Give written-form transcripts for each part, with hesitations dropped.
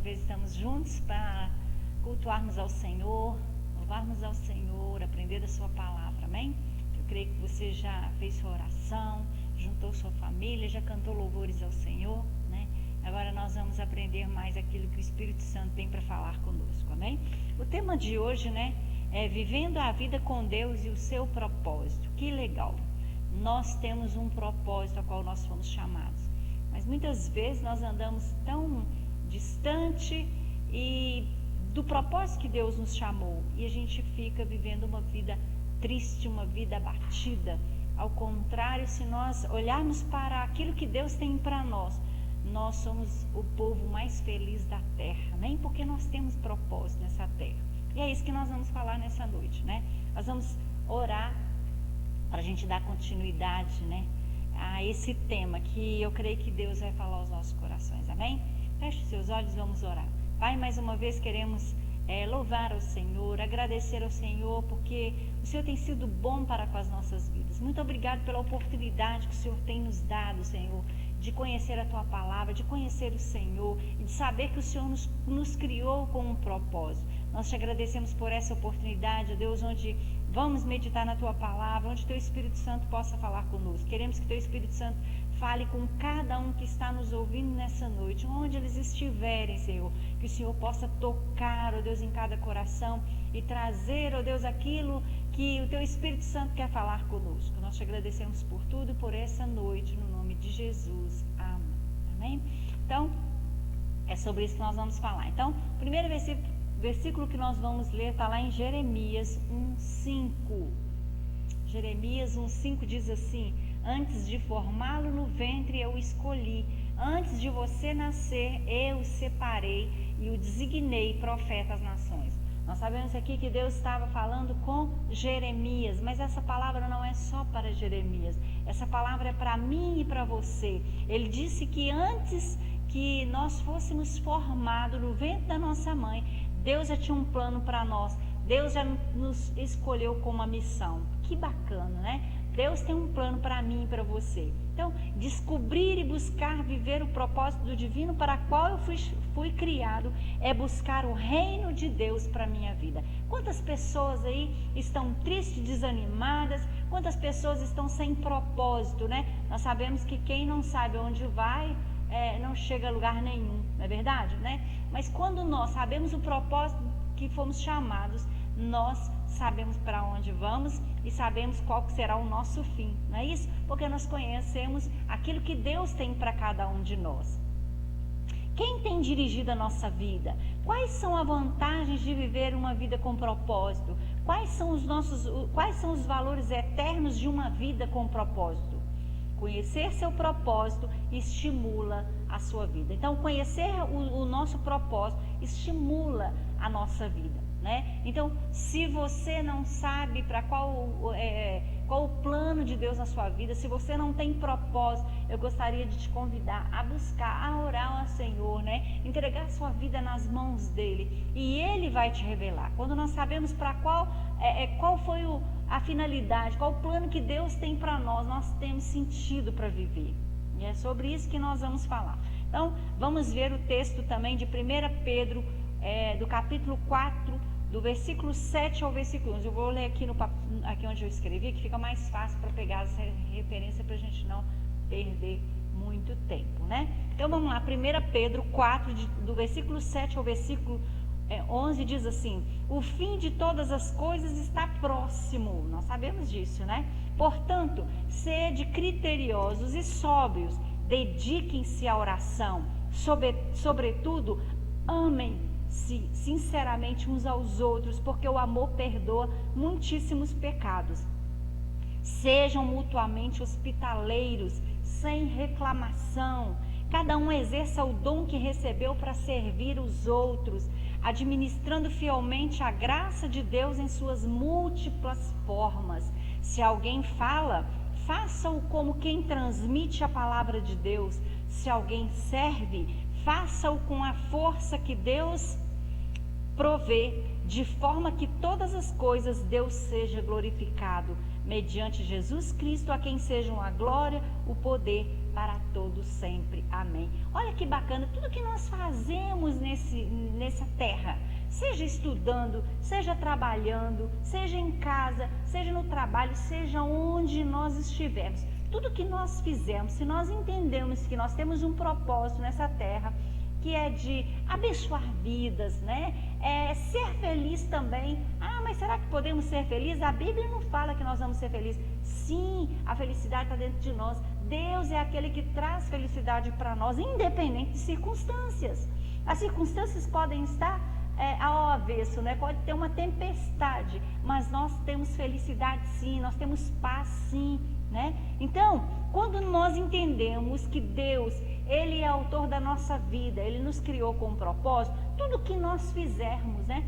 vez estamos juntos para cultuarmos ao Senhor, louvarmos ao Senhor, aprender da sua palavra, amém? Eu creio que você já fez sua oração, juntou sua família, já cantou louvores ao Senhor, né? Agora nós vamos aprender mais aquilo que o Espírito Santo tem para falar conosco, amém? O tema de hoje, né, é vivendo a vida com Deus e o seu propósito. Que legal! Nós temos um propósito a qual nós fomos chamados, mas muitas vezes nós andamos tão distante do propósito que Deus nos chamou, e a gente fica vivendo uma vida triste, uma vida abatida. Ao contrário, se nós olharmos para aquilo que Deus tem para nós, nós somos o povo mais feliz da terra, nem porque nós temos propósito nessa terra. E é isso que nós vamos falar nessa noite, né? Nós vamos orar para a gente dar continuidade, né, a esse tema que eu creio que Deus vai falar aos nossos corações, amém? Feche os seus olhos, vamos orar. Pai, mais uma vez queremos louvar ao Senhor, agradecer ao Senhor, porque o Senhor tem sido bom para com as nossas vidas. Muito obrigado pela oportunidade que o Senhor tem nos dado, Senhor, de conhecer a Tua palavra, de conhecer o Senhor e de saber que o Senhor nos criou com um propósito. Nós te agradecemos por essa oportunidade, ó Deus, onde vamos meditar na Tua palavra, onde Teu Espírito Santo possa falar conosco. Queremos que Teu Espírito Santo fale com cada um que está nos ouvindo nessa noite, onde eles estiverem, Senhor, que o Senhor possa tocar, ó Deus, em cada coração e trazer, ó Deus, aquilo que o Teu Espírito Santo quer falar conosco. Nós te agradecemos por tudo e por essa noite, no nome de Jesus. Amém. Amém? Então, é sobre isso que nós vamos falar. Então, o primeiro versículo que nós vamos ler está lá em Jeremias 1:5. Jeremias 1:5 diz assim: antes de formá-lo no ventre eu o escolhi, antes de você nascer eu o separei e o designei profeta às nações. Nós sabemos aqui que Deus estava falando com Jeremias, mas essa palavra não é só para Jeremias, essa palavra é para mim e para você. Ele disse que antes que nós fôssemos formados no ventre da nossa mãe, Deus já tinha um plano para nós, Deus já nos escolheu com uma missão. Que bacana, né? Deus tem um plano para mim e para você. Então, descobrir e buscar viver o propósito do divino para qual eu fui criado é buscar o reino de Deus para a minha vida. Quantas pessoas aí estão tristes, desanimadas? Quantas pessoas estão sem propósito, né? Nós sabemos que quem não sabe onde vai, não chega a lugar nenhum, não é verdade, né? Mas quando nós sabemos o propósito que fomos chamados, nós sabemos para onde vamos e sabemos qual será o nosso fim, não é isso? Porque nós conhecemos aquilo que Deus tem para cada um de nós. Quem tem dirigido a nossa vida? Quais são as vantagens de viver uma vida com propósito? Quais são os valores eternos de uma vida com propósito? Conhecer seu propósito estimula a sua vida. Então, conhecer o nosso propósito estimula a nossa vida, né? Então, se você não sabe para qual o plano de Deus na sua vida, se você não tem propósito, eu gostaria de te convidar a buscar, a orar ao Senhor, né? Entregar sua vida nas mãos dele e ele vai te revelar. Quando nós sabemos para qual foi a finalidade, qual o plano que Deus tem para nós, nós temos sentido para viver. E é sobre isso que nós vamos falar. Então, vamos ver o texto também de 1 Pedro, do capítulo 4, do versículo 7 ao versículo 11. Eu vou ler aqui onde eu escrevi, que fica mais fácil para pegar essa referência para a gente não perder muito tempo, né? Então, vamos lá. 1 Pedro 4, do versículo 7 ao versículo 11 diz assim: o fim de todas as coisas está próximo. Nós sabemos disso, né? Portanto, sede criteriosos e sóbrios, dediquem-se à oração, sobretudo, amem-se sinceramente uns aos outros, porque o amor perdoa muitíssimos pecados. Sejam mutuamente hospitaleiros, sem reclamação. Cada um exerça o dom que recebeu para servir os outros, administrando fielmente a graça de Deus em suas múltiplas formas. Se alguém fala, faça-o como quem transmite a palavra de Deus. Se alguém serve, faça-o com a força que Deus provê, de forma que todas as coisas Deus seja glorificado, mediante Jesus Cristo, a quem sejam a glória, o poder para todos sempre. Amém. Olha que bacana, tudo que nós fazemos nessa terra, seja estudando, seja trabalhando, seja em casa, seja no trabalho, seja onde nós estivermos, tudo que nós fizermos, se nós entendemos que nós temos um propósito nessa terra, que é de abençoar vidas, né? Ser feliz também. Ah, mas será que podemos ser felizes? A Bíblia não fala que nós vamos ser felizes. Sim, a felicidade está dentro de nós. Deus é aquele que traz felicidade para nós, independente de circunstâncias. As circunstâncias podem estar ao avesso, né? Pode ter uma tempestade, mas nós temos felicidade sim, nós temos paz sim, né? Então, quando nós entendemos que Deus, Ele é autor da nossa vida, Ele nos criou com um propósito, tudo que nós fizermos, né?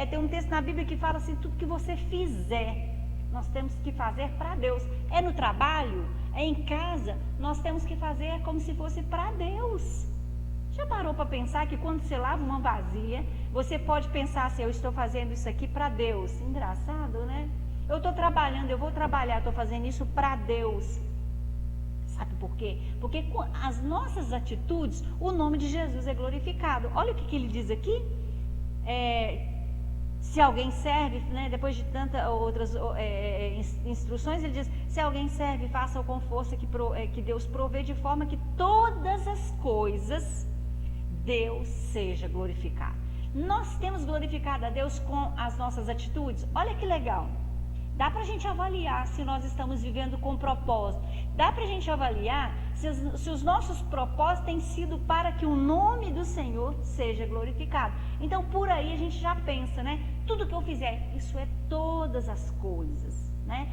Tem um texto na Bíblia que fala assim, tudo que você fizer, nós temos que fazer para Deus. É no trabalho, é em casa, nós temos que fazer como se fosse para Deus. Já parou para pensar que quando você lava uma vasilha, você pode pensar assim, eu estou fazendo isso aqui para Deus. Engraçado, né? Eu estou trabalhando, eu vou trabalhar, estou fazendo isso para Deus. Sabe por quê? Porque com as nossas atitudes, o nome de Jesus é glorificado. Olha o que ele diz aqui. Se alguém serve, né, depois de tantas outras instruções, ele diz, se alguém serve, faça-o com força que Deus provê, de forma que todas as coisas, Deus seja glorificado. Nós temos glorificado a Deus com as nossas atitudes. Olha que legal. Dá para a gente avaliar se nós estamos vivendo com propósito. Dá para a gente avaliar se os nossos propósitos têm sido para que o nome do Senhor seja glorificado. Então, por aí a gente já pensa, né? Tudo que eu fizer, isso é todas as coisas, né?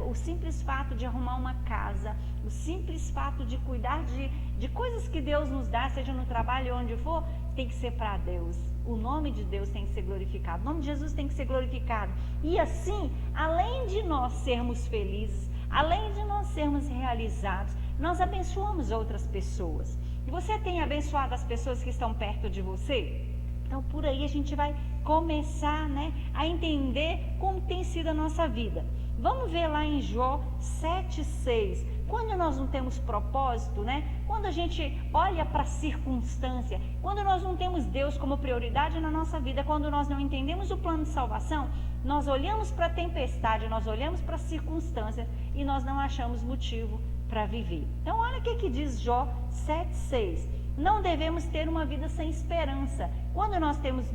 O simples fato de arrumar uma casa, o simples fato de cuidar de coisas que Deus nos dá, seja no trabalho ou onde for, tem que ser para Deus. O nome de Deus tem que ser glorificado, o nome de Jesus tem que ser glorificado. E assim, além de nós sermos felizes, além de nós sermos realizados, nós abençoamos outras pessoas. E você tem abençoado as pessoas que estão perto de você? Então, por aí a gente vai começar, né, a entender como tem sido a nossa vida. Vamos ver lá em Jó 7,6. Quando nós não temos propósito, né? Quando a gente olha para a circunstância, quando nós não temos Deus como prioridade na nossa vida, quando nós não entendemos o plano de salvação, nós olhamos para a tempestade, nós olhamos para a circunstância e nós não achamos motivo para viver. Então, olha o que diz Jó 7,6. Não devemos ter uma vida sem esperança. Quando nós temos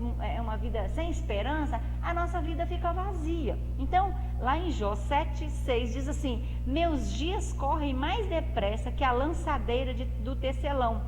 uma vida sem esperança, a nossa vida fica vazia. Então, lá em Jó 7,6 diz assim, meus dias correm mais depressa que a lançadeira do tecelão,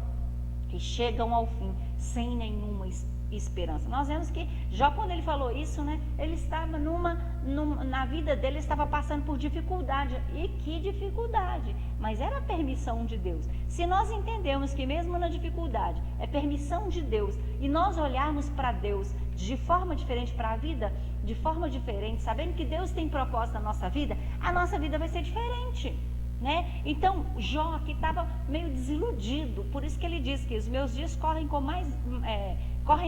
que chegam ao fim sem nenhuma esperança. Nós vemos que Jó, quando ele falou isso, né, ele estava na vida dele, ele estava passando por dificuldade. E que dificuldade? Mas era a permissão de Deus. Se nós entendemos que mesmo na dificuldade é permissão de Deus e nós olharmos para Deus de forma diferente, para a vida de forma diferente, sabendo que Deus tem propósito na nossa vida, a nossa vida vai ser diferente, né? Então Jó aqui estava meio desiludido, por isso que ele diz que os meus dias correm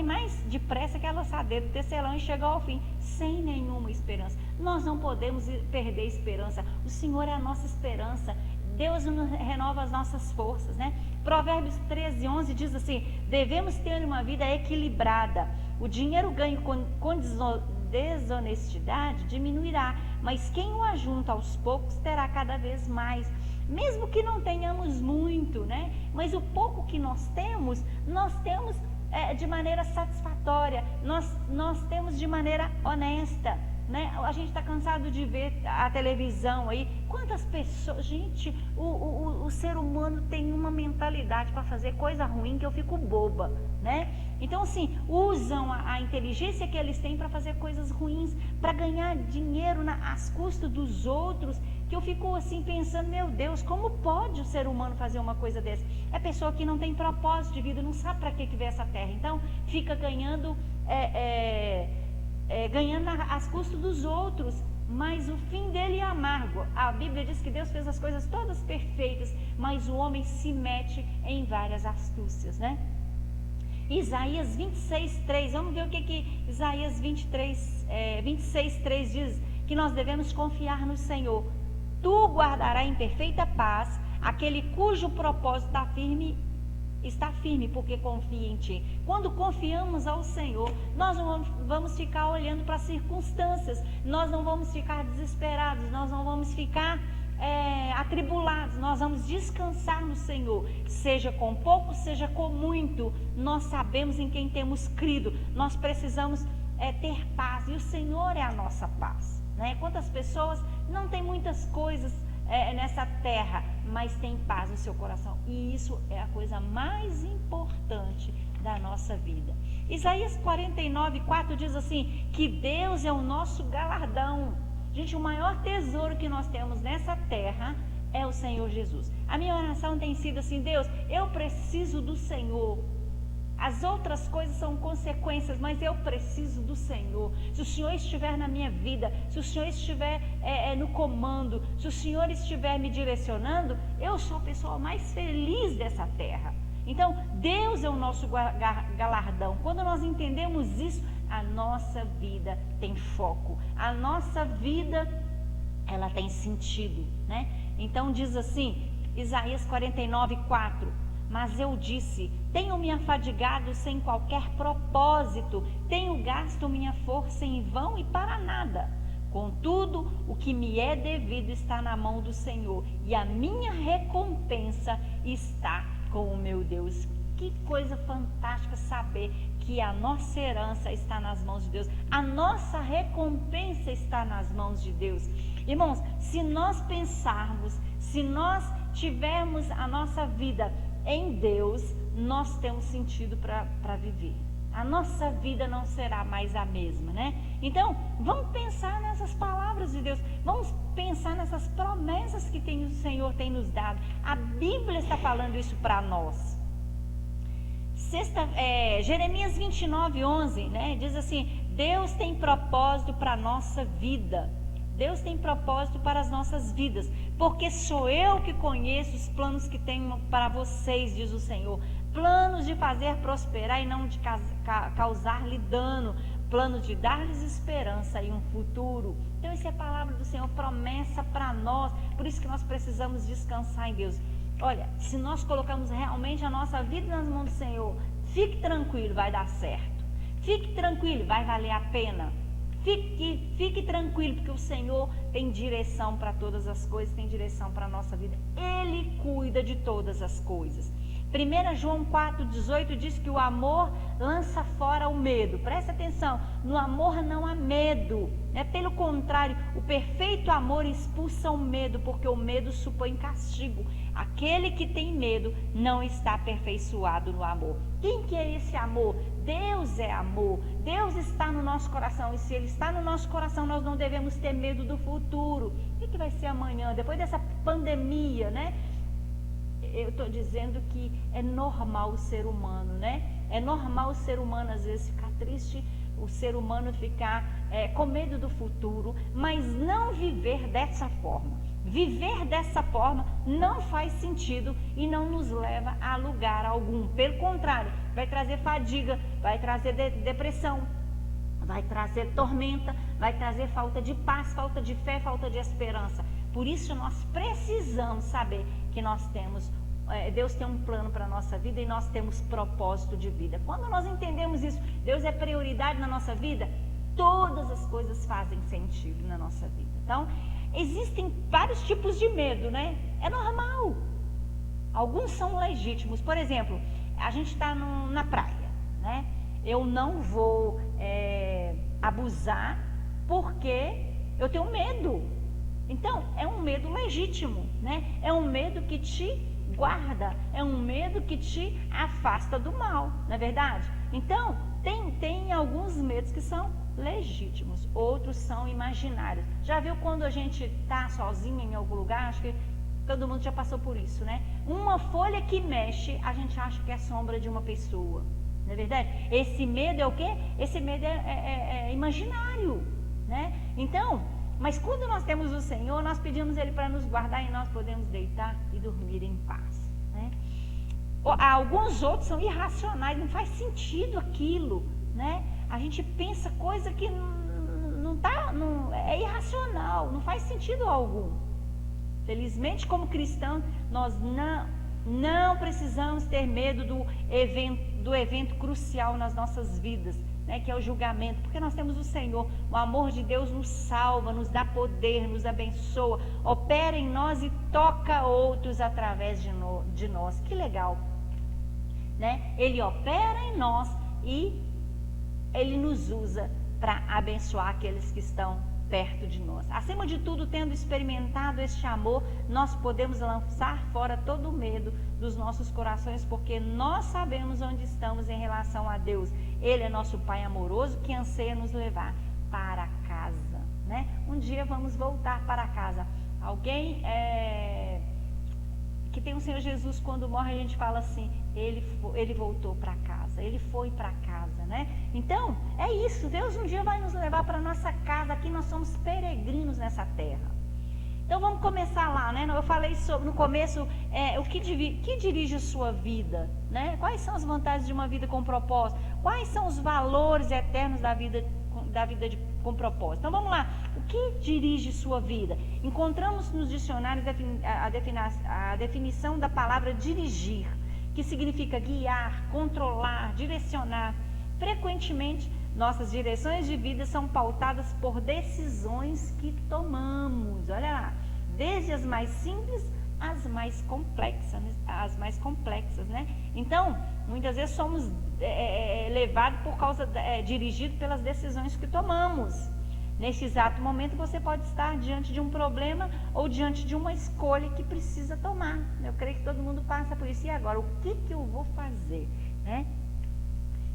mais depressa que a lançadeira do tecelão e chegam ao fim, sem nenhuma esperança. Nós não podemos perder a esperança. O Senhor é a nossa esperança. Deus renova as nossas forças, né? Provérbios 13:11 diz assim, devemos ter uma vida equilibrada. O dinheiro ganho com desonestidade diminuirá, mas quem o ajunta aos poucos terá cada vez mais. Mesmo que não tenhamos muito, né? Mas o pouco que nós temos de maneira satisfatória, nós temos de maneira honesta, né? A gente está cansado de ver a televisão aí, quantas pessoas, gente, o ser humano tem uma mentalidade para fazer coisa ruim que eu fico boba, né? Então assim, usam a inteligência que eles têm para fazer coisas ruins, para ganhar dinheiro às custas dos outros, que eu fico assim pensando, meu Deus, como pode o ser humano fazer uma coisa dessa? É pessoa que não tem propósito de vida, não sabe para que veio essa terra, então fica ganhando às custas dos outros, mas o fim dele é amargo. A Bíblia diz que Deus fez as coisas todas perfeitas, mas o homem se mete em várias astúcias, né? Isaías 26:3, vamos ver o que Isaías 26:3 diz, que nós devemos confiar no Senhor. Tu guardarás em perfeita paz aquele cujo propósito está firme porque confia em ti. Quando confiamos ao Senhor, nós não vamos ficar olhando para as circunstâncias, nós não vamos ficar desesperados, nós não vamos ficar atribulados, nós vamos descansar no Senhor, seja com pouco, seja com muito. Nós sabemos em quem temos crido, nós precisamos ter paz, e o Senhor é a nossa paz, né? Quantas pessoas não têm muitas coisas nessa terra, mas tem paz no seu coração, e isso é a coisa mais importante da nossa vida. Isaías 49:4 diz assim, que Deus é o nosso galardão. Gente, o maior tesouro que nós temos nessa terra é o Senhor Jesus. A minha oração tem sido assim: Deus, eu preciso do Senhor. As outras coisas são consequências, mas eu preciso do Senhor. Se o Senhor estiver na minha vida, se o Senhor estiver no comando, se o Senhor estiver me direcionando, eu sou a pessoa mais feliz dessa terra. Então, Deus é o nosso galardão. Quando nós entendemos isso, a nossa vida tem foco, a nossa vida, ela tem sentido, né? Então diz assim, Isaías 49:4, mas eu disse, tenho me afadigado sem qualquer propósito, tenho gasto minha força em vão e para nada. Contudo, o que me é devido está na mão do Senhor, e a minha recompensa está com o meu Deus. Que coisa fantástica saber que a nossa herança está nas mãos de Deus, a nossa recompensa está nas mãos de Deus. Irmãos, se nós pensarmos, se nós tivermos a nossa vida em Deus, nós temos sentido para viver. A nossa vida não será mais a mesma, né? Então, vamos pensar nessas palavras de Deus, vamos pensar nessas promessas que o Senhor tem nos dado. A Bíblia está falando isso para nós. Jeremias 29:11, né? Diz assim, Deus tem propósito para a nossa vida. Deus tem propósito para as nossas vidas, porque sou eu que conheço os planos que tenho para vocês, diz o Senhor. Planos de fazer prosperar e não de causar-lhe dano, planos de dar-lhes esperança e um futuro. Então essa é a palavra do Senhor, promessa para nós, por isso que nós precisamos descansar em Deus. Olha, se nós colocamos realmente a nossa vida nas mãos do Senhor, fique tranquilo, vai dar certo. Fique tranquilo, vai valer a pena. Fique tranquilo, porque o Senhor tem direção para todas as coisas, tem direção para a nossa vida. Ele cuida de todas as coisas. 1 João 4,18 diz que o amor lança fora o medo. Presta atenção, no amor não há medo, né? Pelo contrário, o perfeito amor expulsa o medo, porque o medo supõe castigo. Aquele que tem medo não está aperfeiçoado no amor. Quem que é esse amor? Deus é amor. Deus está no nosso coração, e se Ele está no nosso coração, nós não devemos ter medo do futuro. O que vai ser amanhã, depois dessa pandemia, né? Eu estou dizendo que é normal o ser humano, né? É normal o ser humano às vezes ficar triste, o ser humano ficar com medo do futuro, mas não viver dessa forma. Viver dessa forma não faz sentido e não nos leva a lugar algum. Pelo contrário, vai trazer fadiga, vai trazer depressão, vai trazer tormenta, vai trazer falta de paz, falta de fé, falta de esperança. Por isso nós precisamos saber que nós temos, Deus tem um plano para a nossa vida e nós temos propósito de vida. Quando nós entendemos isso, Deus é prioridade na nossa vida, todas as coisas fazem sentido na nossa vida. Então, existem vários tipos de medo, né? É normal. Alguns são legítimos. Por exemplo, a gente está na praia, né? Eu não vou abusar porque eu tenho medo. Então, é um medo legítimo, né? É um medo que te guarda, é um medo que te afasta do mal, não é verdade? Então, tem alguns medos que são legítimos, outros são imaginários. Já viu quando a gente está sozinho em algum lugar? Acho que todo mundo já passou por isso, né? Uma folha que mexe, a gente acha que é a sombra de uma pessoa, não é verdade? Esse medo é o quê? Esse medo é imaginário, né? Então, mas quando nós temos o Senhor, nós pedimos Ele para nos guardar e nós podemos deitar e dormir em paz, né? Alguns outros são irracionais, não faz sentido aquilo, né? A gente pensa coisa que não é irracional, não faz sentido algum. Felizmente, como cristãos, nós não precisamos ter medo do evento crucial nas nossas vidas, né, que é o julgamento, porque nós temos o Senhor. O amor de Deus nos salva, nos dá poder, nos abençoa, opera em nós e toca outros através de nós. Que legal, né? Ele opera em nós e Ele nos usa para abençoar aqueles que estão perto de nós. Acima de tudo, tendo experimentado este amor, nós podemos lançar fora todo o medo dos nossos corações, porque nós sabemos onde estamos em relação a Deus. Ele é nosso Pai amoroso que anseia nos levar para casa, né? Um dia vamos voltar para casa. Alguém que tem o Senhor Jesus, quando morre, a gente fala assim, ele voltou para casa, ele foi para casa, né? Então, é isso, Deus um dia vai nos levar para nossa casa. Aqui nós somos peregrinos nessa terra. Então vamos começar lá, né? Eu falei no começo, o que dirige a sua vida, né? Quais são as vantagens de uma vida com propósito? Quais são os valores eternos da vida com propósito? Então vamos lá, o que dirige sua vida? Encontramos nos dicionários a definição da palavra dirigir, que significa guiar, controlar, direcionar. Frequentemente, nossas direções de vida são pautadas por decisões que tomamos. Olha lá, desde as mais simples às mais complexas, né? Então, muitas vezes somos levados dirigidos pelas decisões que tomamos. Neste exato momento, você pode estar diante de um problema ou diante de uma escolha que precisa tomar. Eu creio que todo mundo passa por isso. E agora, o que eu vou fazer, né?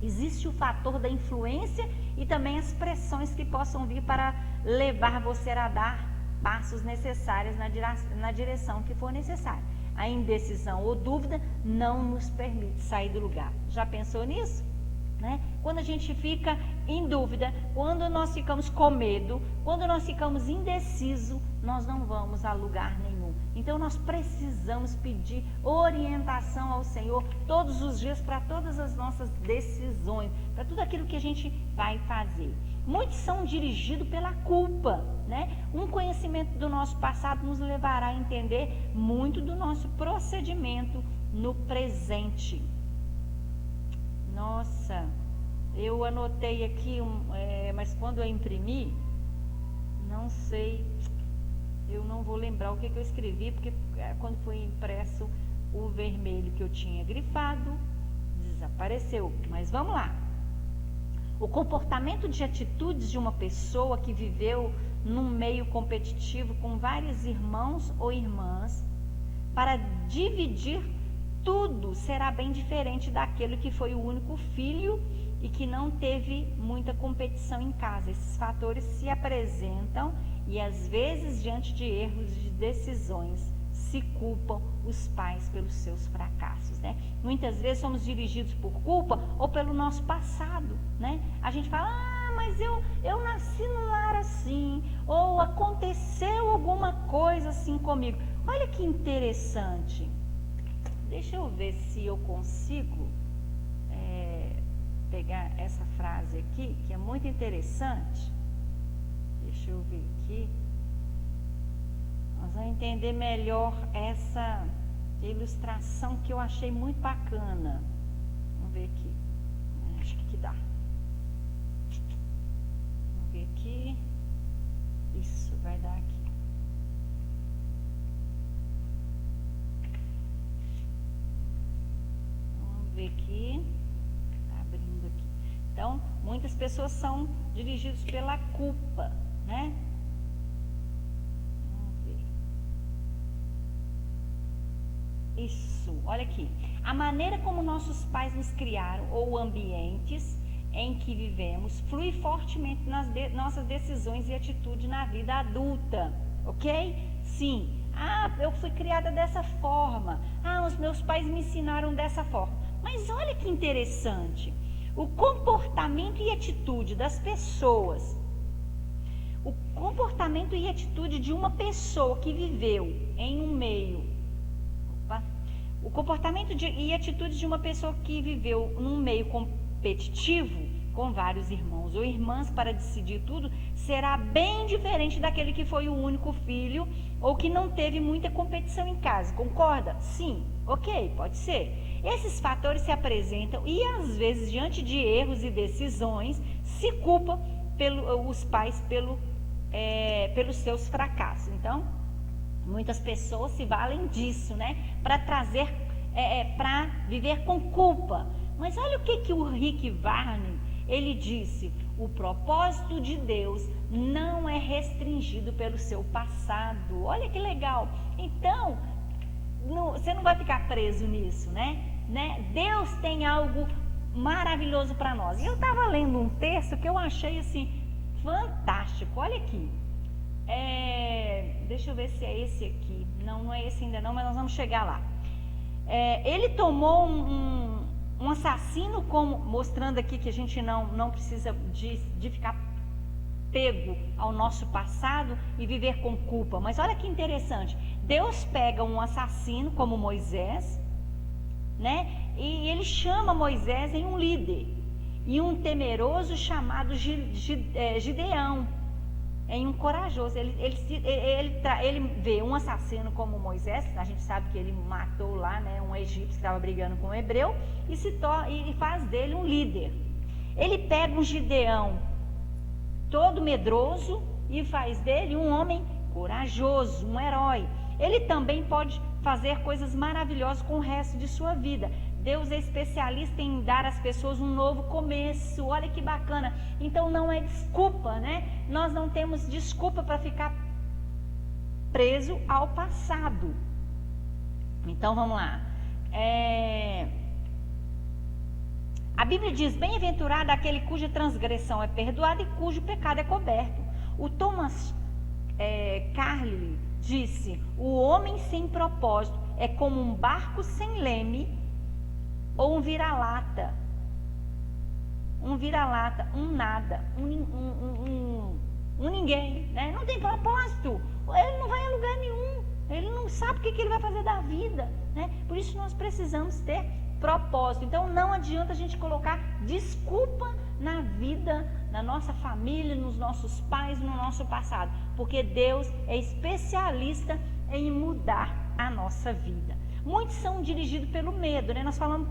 Existe o fator da influência e também as pressões que possam vir para levar você a dar passos necessários na direção que for necessária. A indecisão ou dúvida não nos permite sair do lugar. Já pensou nisso? Né? Quando a gente fica em dúvida, quando nós ficamos com medo, quando nós ficamos indecisos, nós não vamos a lugar nenhum. Então nós precisamos pedir orientação ao Senhor todos os dias para todas as nossas decisões, para tudo aquilo que a gente vai fazer. Muitos são dirigidos pela culpa, né? Um conhecimento do nosso passado nos levará a entender muito do nosso procedimento no presente. Nossa, eu anotei aqui, mas quando eu imprimi, não sei, eu não vou lembrar o que eu escrevi, porque quando foi impresso o vermelho que eu tinha grifado, desapareceu. Mas vamos lá. O comportamento de atitudes de uma pessoa que viveu num meio competitivo com vários irmãos ou irmãs, para dividir tudo, será bem diferente daquele que foi o único filho e que não teve muita competição em casa. Esses fatores se apresentam e às vezes diante de erros de decisões se culpam os pais pelos seus fracassos, né? Muitas vezes somos dirigidos por culpa ou pelo nosso passado, né? A gente fala, mas eu nasci num lar assim, ou aconteceu alguma coisa assim comigo. Olha que interessante. Deixa eu ver se eu consigo pegar essa frase aqui, que é muito interessante. Deixa eu ver aqui. Nós vamos entender melhor essa ilustração que eu achei muito bacana. Vamos ver aqui. Acho que dá. Vamos ver aqui. Isso, vai dar aqui. Vamos ver aqui. Tá abrindo aqui. Então, muitas pessoas são dirigidas pela culpa, né? Isso, olha aqui. A maneira como nossos pais nos criaram ou ambientes em que vivemos flui fortemente nas nossas decisões e atitudes na vida adulta, ok? Sim. Eu fui criada dessa forma. Os meus pais me ensinaram dessa forma. Mas olha que interessante. O comportamento e atitude das pessoas, o comportamento e atitude de uma pessoa que viveu em um meio o comportamento e atitude de uma pessoa que viveu num meio competitivo, com vários irmãos ou irmãs para decidir tudo, será bem diferente daquele que foi o único filho ou que não teve muita competição em casa. Concorda? Sim. Ok, pode ser. Esses fatores se apresentam e às vezes diante de erros e decisões se culpa os pais pelos seus fracassos. Então, muitas pessoas se valem disso, né? Para trazer, para viver com culpa. Mas olha o que o Rick Warren, ele disse: o propósito de Deus não é restringido pelo seu passado. Olha que legal. Então, você não vai ficar preso nisso, né? Deus tem algo maravilhoso para nós. E eu estava lendo um texto que eu achei assim fantástico. Olha aqui. Deixa eu ver se é esse aqui. Não é esse ainda não, mas nós vamos chegar lá. Ele tomou um assassino, como mostrando aqui que a gente não precisa de ficar pego ao nosso passado e viver com culpa. Mas olha que interessante. Deus pega um assassino como Moisés, né? E ele chama Moisés em um líder e um temeroso chamado Gideão, em um corajoso. Ele vê um assassino como Moisés. A gente sabe que ele matou lá, né, um egípcio que estava brigando com um hebreu e faz dele um líder. Ele pega um Gideão todo medroso e faz dele um homem corajoso, um herói. Ele também pode fazer coisas maravilhosas com o resto de sua vida. Deus é especialista em dar às pessoas um novo começo. Olha que bacana. Então não é desculpa, né? Nós não temos desculpa para ficar preso ao passado. Então vamos lá. A Bíblia diz: bem-aventurado aquele cuja transgressão é perdoada e cujo pecado é coberto. O Thomas Carlyle disse: o homem sem propósito é como um barco sem leme ou um vira-lata, um nada, um ninguém, né? Não tem propósito, ele não vai a lugar nenhum, ele não sabe o que ele vai fazer da vida, né? Por isso nós precisamos ter propósito. Então não adianta a gente colocar desculpa na vida, na nossa família, nos nossos pais, no nosso passado, porque Deus é especialista em mudar a nossa vida. Muitos são dirigidos pelo medo, né? Nós falamos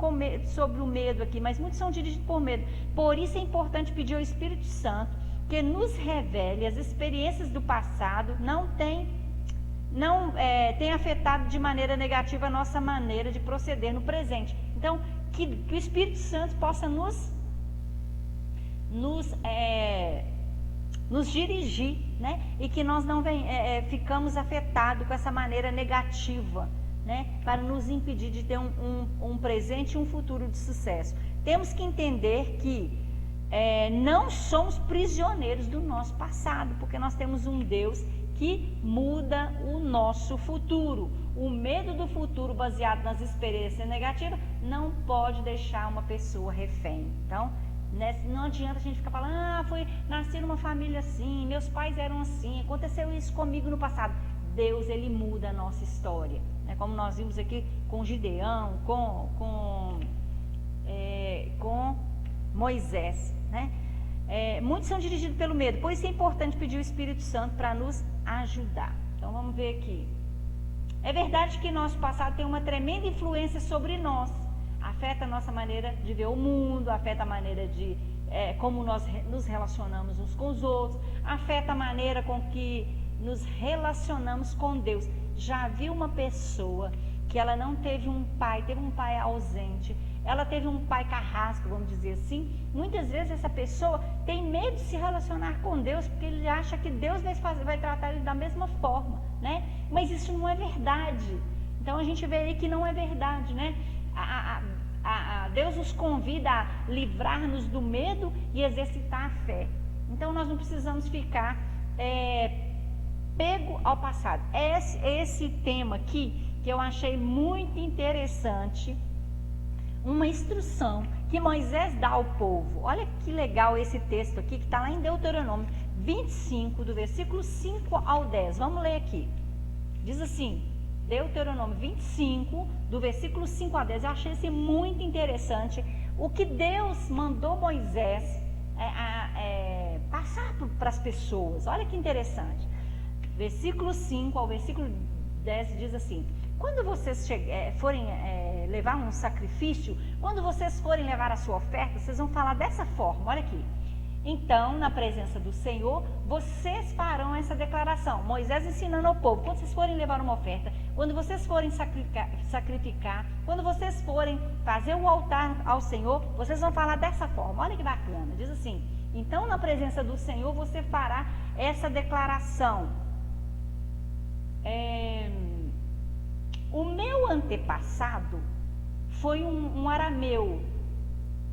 sobre o medo aqui, mas muitos são dirigidos por medo. Por isso é importante pedir ao Espírito Santo que nos revele as experiências do passado, não tem afetado de maneira negativa a nossa maneira de proceder no presente. Então, que o Espírito Santo possa nos dirigir, né? E que nós não ficamos afetados com essa maneira negativa, né? Para nos impedir de ter um presente e um futuro de sucesso. Temos que entender que não somos prisioneiros do nosso passado, porque nós temos um Deus que muda o nosso futuro. O medo do futuro baseado nas experiências negativas não pode deixar uma pessoa refém. Então, não adianta a gente ficar falando: nasci numa família assim, meus pais eram assim, aconteceu isso comigo no passado. Deus, ele muda a nossa história, né? Como nós vimos aqui com Gideão, com Moisés, né? Muitos são dirigidos pelo medo, por isso é importante pedir o Espírito Santo para nos ajudar. Então vamos ver aqui. É verdade que nosso passado tem uma tremenda influência sobre nós, afeta a nossa maneira de ver o mundo, afeta a maneira de como nós nos relacionamos uns com os outros, afeta a maneira com que nos relacionamos com Deus. Já viu uma pessoa que ela não teve um pai, teve um pai ausente, ela teve um pai carrasco, vamos dizer assim? Muitas vezes essa pessoa tem medo de se relacionar com Deus, porque ele acha que Deus vai tratar ele da mesma forma, né? Mas isso não é verdade. Então a gente vê aí que não é verdade, né? Deus nos convida a livrar-nos do medo e exercitar a fé. Então nós não precisamos ficar pego ao passado. Esse tema aqui que eu achei muito interessante, uma instrução que Moisés dá ao povo. Olha que legal esse texto aqui, que está lá em Deuteronômio 25, do versículo 5 ao 10. Vamos ler aqui. Diz assim, Deuteronômio 25, do versículo 5 a 10. Eu achei esse muito interessante. O que Deus mandou Moisés passar para as pessoas. Olha que interessante. Versículo 5 ao versículo 10 diz assim: quando vocês forem levar um sacrifício, quando vocês forem levar a sua oferta, vocês vão falar dessa forma, olha aqui. Então, na presença do Senhor, vocês farão essa declaração. Moisés ensinando ao povo, quando vocês forem levar uma oferta, quando vocês forem sacrificar, quando vocês forem fazer o altar ao Senhor, vocês vão falar dessa forma. Olha que bacana, diz assim: então, na presença do Senhor, você fará essa declaração. O meu antepassado foi um arameu.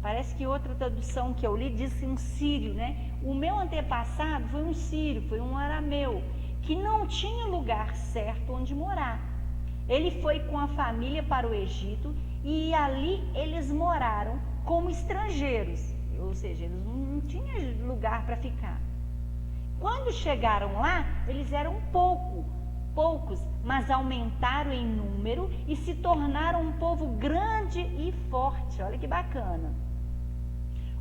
Parece que outra tradução que eu li diz um sírio, né? O meu antepassado foi um sírio, foi um arameu, que não tinha lugar certo onde morar. Ele foi com a família para o Egito e ali eles moraram como estrangeiros, ou seja, eles não tinham lugar para ficar. Quando chegaram lá, eles eram poucos, mas aumentaram em número e se tornaram um povo grande e forte. Olha que bacana.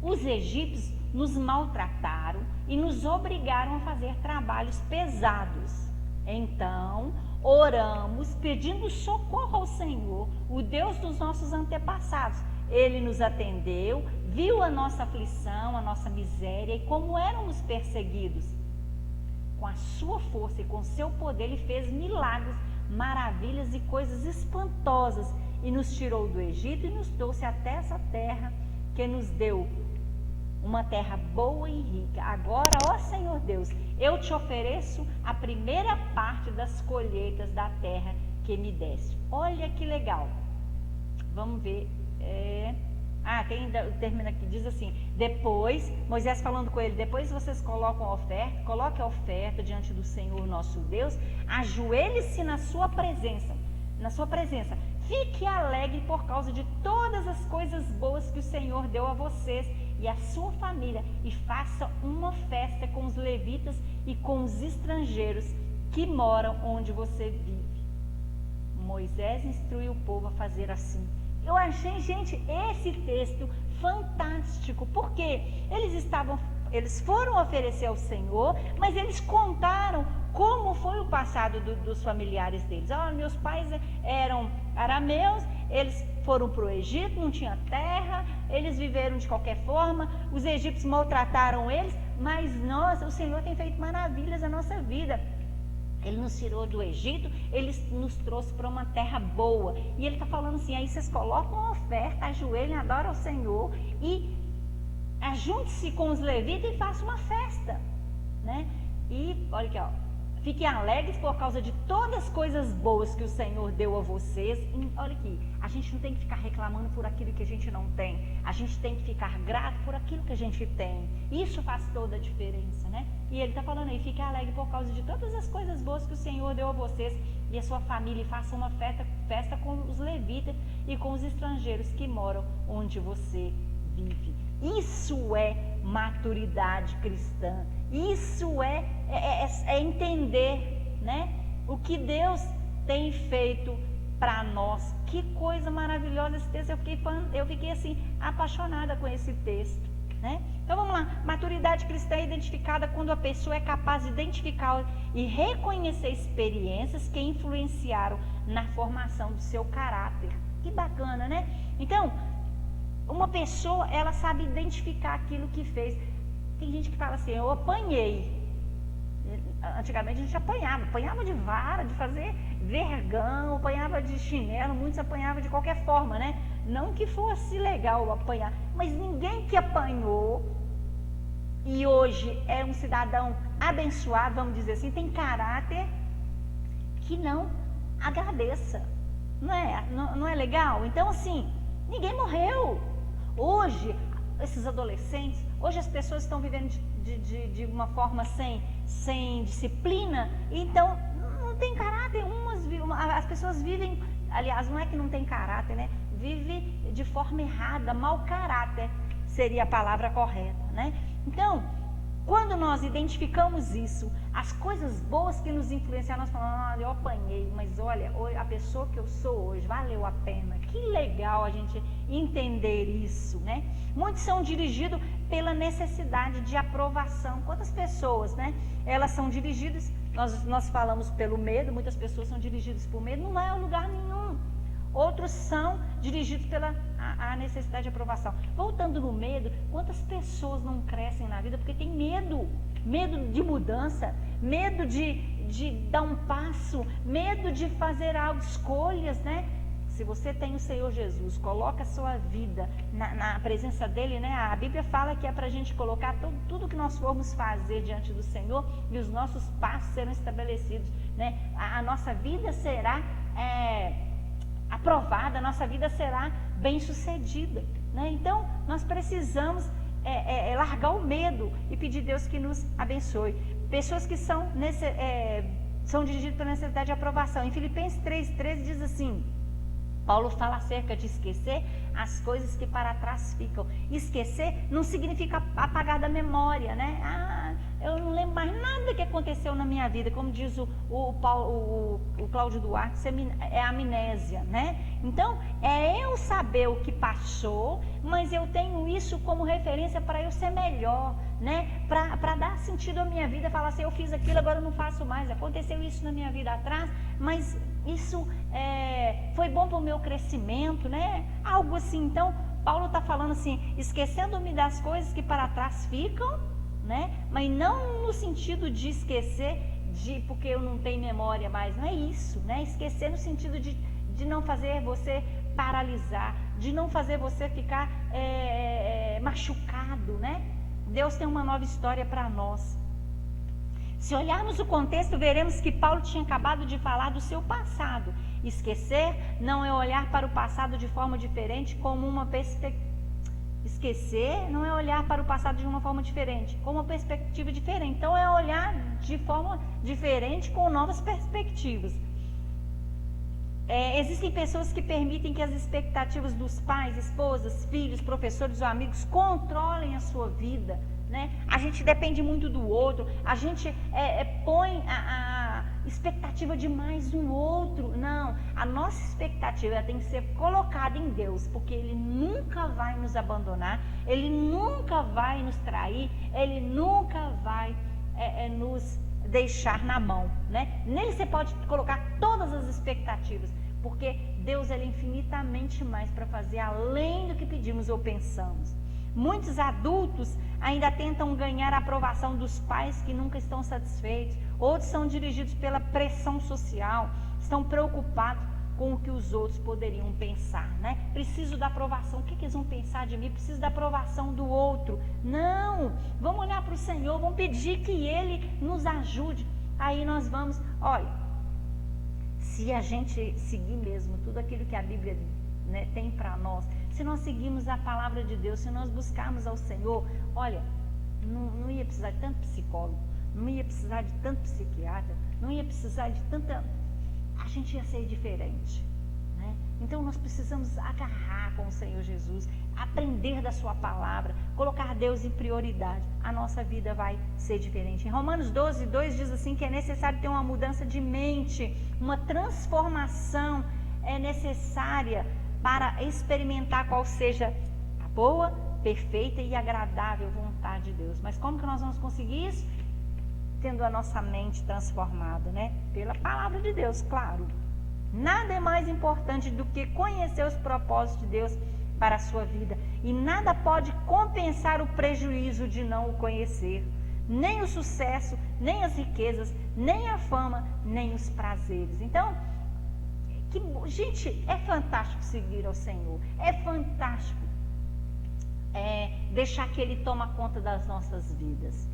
Os egípcios nos maltrataram e nos obrigaram a fazer trabalhos pesados. Então, oramos pedindo socorro ao Senhor, o Deus dos nossos antepassados. Ele nos atendeu, viu a nossa aflição, a nossa miséria e como éramos perseguidos. Com a sua força e com seu poder, ele fez milagres, maravilhas e coisas espantosas e nos tirou do Egito e nos trouxe até essa terra que nos deu uma terra boa e rica. Agora, ó Senhor Deus, eu te ofereço a primeira parte das colheitas da terra que me deste. Olha que legal. Vamos ver. Termina aqui, diz assim: depois, Moisés falando com ele, depois vocês colocam a oferta, coloque a oferta diante do Senhor nosso Deus, ajoelhe-se na sua presença, fique alegre por causa de todas as coisas boas que o Senhor deu a vocês e a sua família, e faça uma festa com os levitas e com os estrangeiros que moram onde você vive. Moisés instruiu o povo a fazer assim. Eu achei, gente, esse texto fantástico, porque eles foram oferecer ao Senhor, mas eles contaram como foi o passado dos familiares deles. Meus pais eram arameus, eles foram para o Egito, não tinha terra, eles viveram de qualquer forma, os egípcios maltrataram eles, mas o Senhor tem feito maravilhas na nossa vida. Ele nos tirou do Egito, ele nos trouxe para uma terra boa. E ele está falando assim, aí vocês colocam uma oferta, ajoelhem, adoram ao Senhor e ajunte-se com os levitas e façam uma festa, né? E olha aqui, fiquem alegres por causa de todas as coisas boas que o Senhor deu a vocês. E olha aqui, a gente não tem que ficar reclamando por aquilo que a gente não tem. A gente tem que ficar grato por aquilo que a gente tem. Isso faz toda a diferença, né? E ele está falando aí, fiquem alegres por causa de todas as coisas boas que o Senhor deu a vocês e a sua família. E façam uma festa com os levitas e com os estrangeiros que moram onde você vive. Isso é maturidade cristã. Isso é entender, né, o que Deus tem feito para nós. Que coisa maravilhosa esse texto. Eu fiquei assim apaixonada com esse texto, né? Então vamos lá. Maturidade cristã é identificada quando a pessoa é capaz de identificar e reconhecer experiências que influenciaram na formação do seu caráter. Que bacana, né? Então, uma pessoa, ela sabe identificar aquilo que fez. Tem gente que fala assim, eu apanhei. Antigamente a gente apanhava de vara, de fazer vergão, apanhava de chinelo, muitos apanhavam de qualquer forma, né? Não que fosse legal apanhar, mas ninguém que apanhou e hoje é um cidadão abençoado, vamos dizer assim, tem caráter, que não agradeça. Não é legal? Então assim, ninguém morreu. Hoje, esses adolescentes, hoje as pessoas estão vivendo de uma forma sem disciplina, então não tem caráter. As pessoas vivem, aliás, não é que não tem caráter, né? Vive de forma errada, mau caráter seria a palavra correta, né? Então, Quando nós identificamos isso, as coisas boas que nos influenciaram, nós falamos, olha, eu apanhei, mas olha, a pessoa que eu sou hoje valeu a pena. Que legal a gente entender isso, né? Muitos são dirigidos pela necessidade de aprovação. Quantas pessoas, né? Elas são dirigidas, nós falamos pelo medo, muitas pessoas são dirigidas por medo, não vai a lugar nenhum. Outros são dirigidos pela a necessidade de aprovação. Voltando no medo, quantas pessoas não crescem na vida porque tem medo? Medo de mudança, medo de dar um passo, medo de fazer algo, escolhas, né? Se você tem o Senhor Jesus, coloca a sua vida na presença dele, né? A Bíblia fala que é para a gente colocar tudo que nós formos fazer diante do Senhor e os nossos passos serão estabelecidos, né? A nossa vida será aprovada, a nossa vida será bem sucedida, né? Então nós precisamos largar o medo e pedir a Deus que nos abençoe. Pessoas que são dirigidas pela necessidade de aprovação. Em Filipenses 3,13 diz assim, Paulo fala acerca de esquecer as coisas que para trás ficam. Esquecer não significa apagar da memória, né? Eu não lembro mais nada que aconteceu na minha vida, como diz o Cláudio Duarte, é amnésia, né? Então, é eu saber o que passou, mas eu tenho isso como referência para eu ser melhor, né? Para dar sentido à minha vida, falar assim, eu fiz aquilo, agora eu não faço mais, aconteceu isso na minha vida atrás, mas isso foi bom para o meu crescimento, né? Algo assim. Então, Paulo está falando assim, esquecendo-me das coisas que para trás ficam, né? Mas não no sentido de esquecer porque eu não tenho memória mais, não é isso, né? Esquecer no sentido de não fazer você paralisar, de não fazer você ficar machucado, né? Deus tem uma nova história para nós. Se olharmos o contexto, veremos que Paulo tinha acabado de falar do seu passado. Esquecer não é olhar para o passado de forma diferente, como uma perspectiva. Esquecer não é olhar para o passado de uma forma diferente, com uma perspectiva diferente. Então é olhar de forma diferente, com novas perspectivas. Existem pessoas que permitem que as expectativas dos pais, esposas, filhos, professores ou amigos controlem a sua vida, né? A gente depende muito do outro, a gente põe a expectativa demais no outro. Não, a nossa expectativa tem que ser colocada em Deus, porque Ele nunca vai nos abandonar, Ele nunca vai nos trair, Ele nunca vai nos deixar na mão, né? Nele você pode colocar todas as expectativas, porque Deus é infinitamente mais para fazer além do que pedimos ou pensamos. Muitos adultos ainda tentam ganhar a aprovação dos pais que nunca estão satisfeitos. Outros são dirigidos pela pressão social, estão preocupados com o que os outros poderiam pensar, né? Preciso da aprovação, o que eles vão pensar de mim? Preciso da aprovação do outro. Não, vamos olhar para o Senhor, vamos pedir que Ele nos ajude. Aí nós vamos, olha, se a gente seguir mesmo tudo aquilo que a Bíblia, né, tem para nós, se nós seguirmos a palavra de Deus, se nós buscarmos ao Senhor, olha, não ia precisar de tanto psicólogo, não ia precisar de tanto psiquiatra, não ia precisar de tanta... A gente ia ser diferente, né? Então nós precisamos agarrar com o Senhor Jesus, aprender da sua palavra, colocar Deus em prioridade. A nossa vida vai ser diferente. Em Romanos 12:2 diz assim que é necessário ter uma mudança de mente, uma transformação é necessária para experimentar qual seja a boa, perfeita e agradável vontade de Deus. Mas como que nós vamos conseguir isso? Tendo a nossa mente transformada, né? Pela palavra de Deus, claro. Nada é mais importante do que conhecer os propósitos de Deus para a sua vida. E nada pode compensar o prejuízo de não o conhecer. Nem o sucesso, nem as riquezas, nem a fama, nem os prazeres. Então, gente, é fantástico seguir ao Senhor. É fantástico deixar que Ele toma conta das nossas vidas.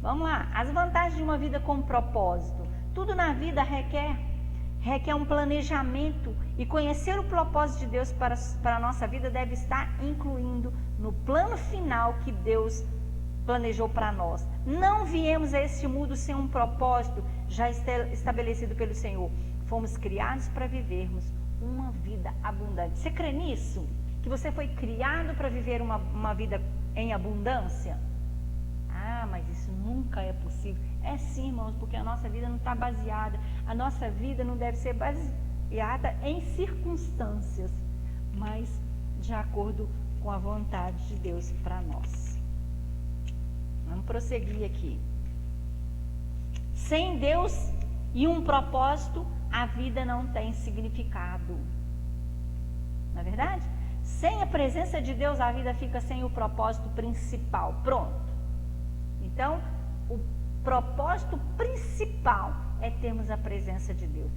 Vamos lá, as vantagens de uma vida com propósito. Tudo na vida requer um planejamento, e conhecer o propósito de Deus para a nossa vida deve estar incluindo no plano final que Deus planejou para nós. Não viemos a este mundo sem um propósito já estabelecido pelo Senhor. Fomos criados para vivermos uma vida abundante. Você crê nisso? Que você foi criado para viver uma vida em abundância? Ah, mas isso nunca é possível. É sim, irmãos, porque a nossa vida não está baseada, a nossa vida não deve ser baseada em circunstâncias, mas de acordo com a vontade de Deus para nós. Vamos prosseguir aqui. Sem Deus e um propósito, a vida não tem significado. Não é verdade? Sem a presença de Deus, a vida fica sem o propósito principal. Pronto. Então, o propósito principal é termos a presença de Deus.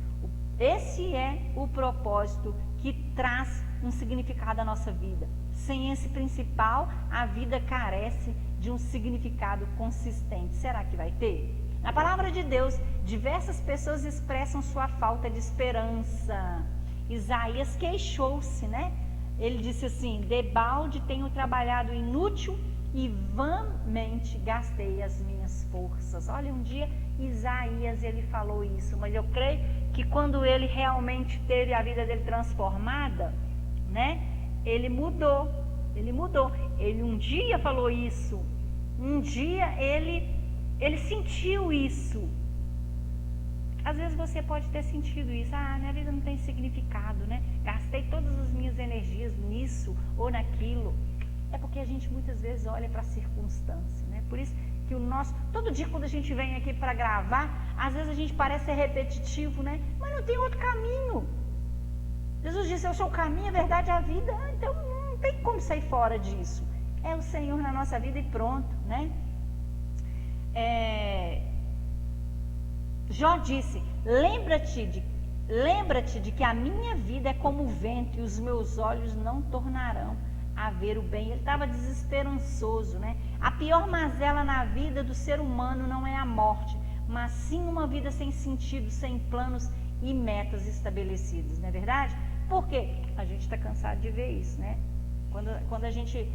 Esse é o propósito que traz um significado à nossa vida. Sem esse principal, a vida carece de um significado consistente. Será que vai ter? Na palavra de Deus, diversas pessoas expressam sua falta de esperança. Isaías queixou-se, né? Ele disse assim: debalde tenho trabalhado inútil e vãmente gastei as minhas forças. Olha, um dia Isaías ele falou isso, mas eu creio que quando ele realmente teve a vida dele transformada, né? Ele mudou. Ele um dia falou isso. Um dia ele sentiu isso. Às vezes você pode ter sentido isso. Ah, minha vida não tem significado, né? Gastei todas as minhas energias nisso ou naquilo. É porque a gente muitas vezes olha para a circunstância, né? Por isso que todo dia quando a gente vem aqui para gravar, às vezes a gente parece ser repetitivo, né? Mas não tem outro caminho. Jesus disse: eu sou o caminho, a verdade e a vida. Então não tem como sair fora disso. É o Senhor na nossa vida e pronto, né? Jó disse: lembra-te de que a minha vida é como o vento e os meus olhos não tornarão a ver o bem. Ele estava desesperançoso, né? A pior mazela na vida do ser humano não é a morte, mas sim uma vida sem sentido, sem planos e metas estabelecidos, não é verdade? Por quê? A gente está cansado de ver isso, né? Quando a gente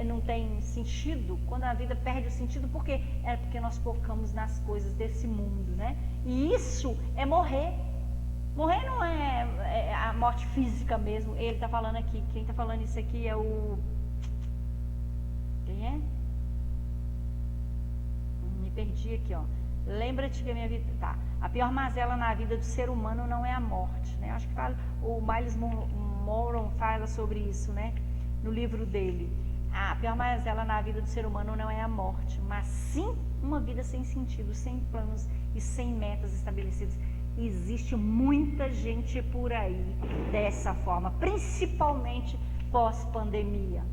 não tem sentido, quando a vida perde o sentido, por quê? É porque nós focamos nas coisas desse mundo, né? E isso é morrer. Morrer não é a morte física mesmo. Ele está falando aqui, quem está falando isso aqui é o... Quem é? Me perdi aqui, ó. Lembra-te que a minha vida... Tá. A pior mazela na vida do ser humano não é a morte, né? Acho que o Miles Monroe fala sobre isso, né? No livro dele. A pior mazela na vida do ser humano não é a morte, mas sim uma vida sem sentido, sem planos e sem metas estabelecidas. Existe muita gente por aí dessa forma, principalmente pós-pandemia,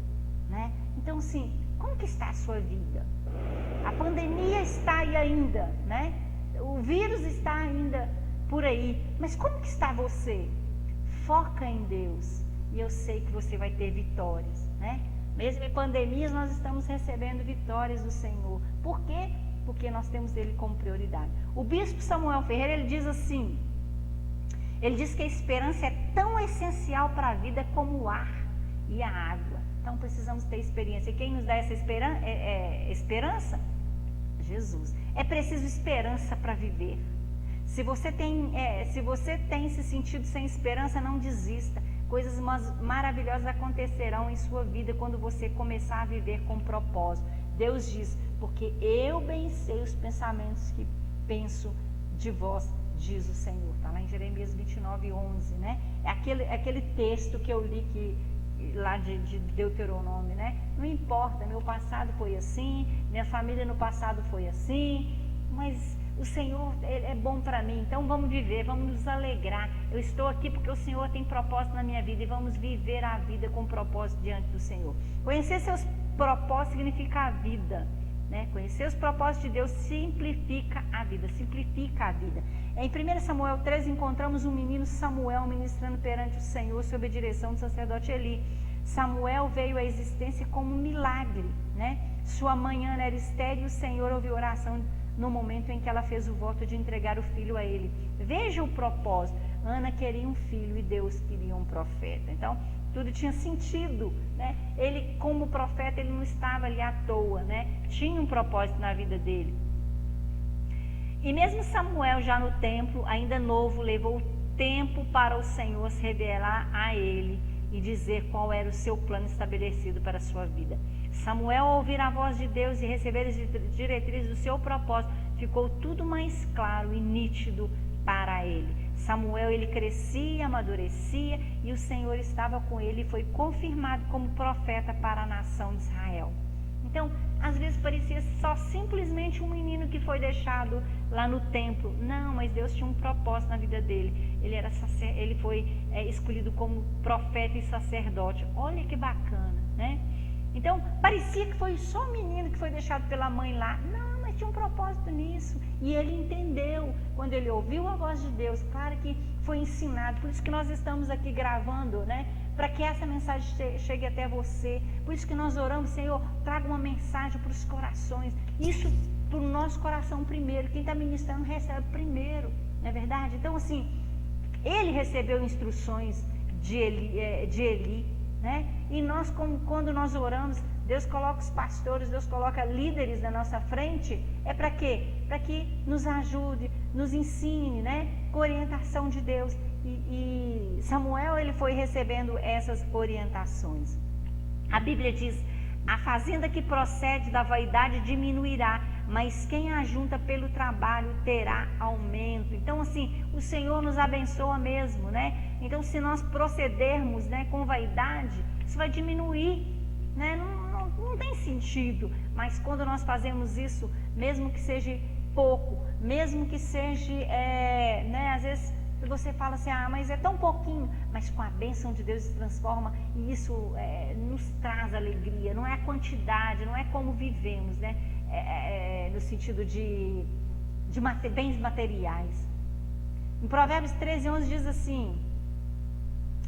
né? Então, assim, como que está a sua vida? A pandemia está aí ainda, né? O vírus está ainda por aí, mas como que está você? Foca em Deus e eu sei que você vai ter vitórias, né? Mesmo em pandemias, nós estamos recebendo vitórias do Senhor. Por quê? Porque nós temos Ele como prioridade. O bispo Samuel Ferreira, ele diz assim, ele diz que a esperança é tão essencial para a vida como o ar e a água. Então precisamos ter experiência. E quem nos dá essa esperança? Jesus. É preciso esperança para viver. Se você tem se sentido sem esperança, não desista. Coisas maravilhosas acontecerão em sua vida quando você começar a viver com propósito. Deus diz: porque eu bem sei os pensamentos que penso de vós, diz o Senhor. Está lá em Jeremias 29:11, né? É aquele texto que eu li lá de Deuteronômio, né? Não importa, meu passado foi assim, minha família no passado foi assim, mas o Senhor é bom para mim, então vamos viver, vamos nos alegrar. Eu estou aqui porque o Senhor tem propósito na minha vida e vamos viver a vida com propósito diante do Senhor. Conhecer seus propósitos significa a vida, né? Conhecer os propósitos de Deus simplifica a vida, Em 1 Samuel 13 encontramos um menino Samuel ministrando perante o Senhor sob a direção do sacerdote Eli. Samuel veio à existência como um milagre, né? Sua mãe Ana era estéril e o Senhor ouviu a oração no momento em que ela fez o voto de entregar o filho a ele. Veja o propósito. Ana queria um filho e Deus queria um profeta. Então, tudo tinha sentido, né? Ele, como profeta, ele não estava ali à toa, né? Tinha um propósito na vida dele. E mesmo Samuel, já no templo, ainda novo, levou tempo para o Senhor se revelar a ele e dizer qual era o seu plano estabelecido para a sua vida. Samuel, ao ouvir a voz de Deus e receber as diretrizes do seu propósito, ficou tudo mais claro e nítido para ele. Samuel, ele crescia, amadurecia e o Senhor estava com ele e foi confirmado como profeta para a nação de Israel. Então, às vezes parecia só simplesmente um menino que foi deixado lá no templo. Não, mas Deus tinha um propósito na vida dele. Ele foi escolhido como profeta e sacerdote. Olha que bacana, né? Então, parecia que foi só um menino que foi deixado pela mãe lá. Não, mas tinha um propósito nisso. E ele entendeu, quando ele ouviu a voz de Deus, claro que foi ensinado. Por isso que nós estamos aqui gravando, né? Para que essa mensagem chegue até você. Por isso que nós oramos, Senhor, traga uma mensagem para os corações. Isso para o nosso coração primeiro. Quem está ministrando recebe primeiro, não é verdade? Então, assim, ele recebeu instruções de Eli, né? E nós, quando nós oramos, Deus coloca os pastores, Deus coloca líderes na nossa frente, é para quê? Para que nos ajude, nos ensine, né? Com orientação de Deus. E Samuel, ele foi recebendo essas orientações. A Bíblia diz: a fazenda que procede da vaidade diminuirá, mas quem ajunta pelo trabalho terá aumento. Então, assim, o Senhor nos abençoa mesmo, né? Então, se nós procedermos, né, com vaidade, isso vai diminuir, né? Não tem sentido. Mas quando nós fazemos isso, mesmo que seja pouco, mesmo que seja, né, às vezes você fala assim, mas é tão pouquinho, mas com a bênção de Deus se transforma e isso nos traz alegria. Não é a quantidade, não é como vivemos, né? No sentido de bens materiais. Em Provérbios 13:11 diz assim,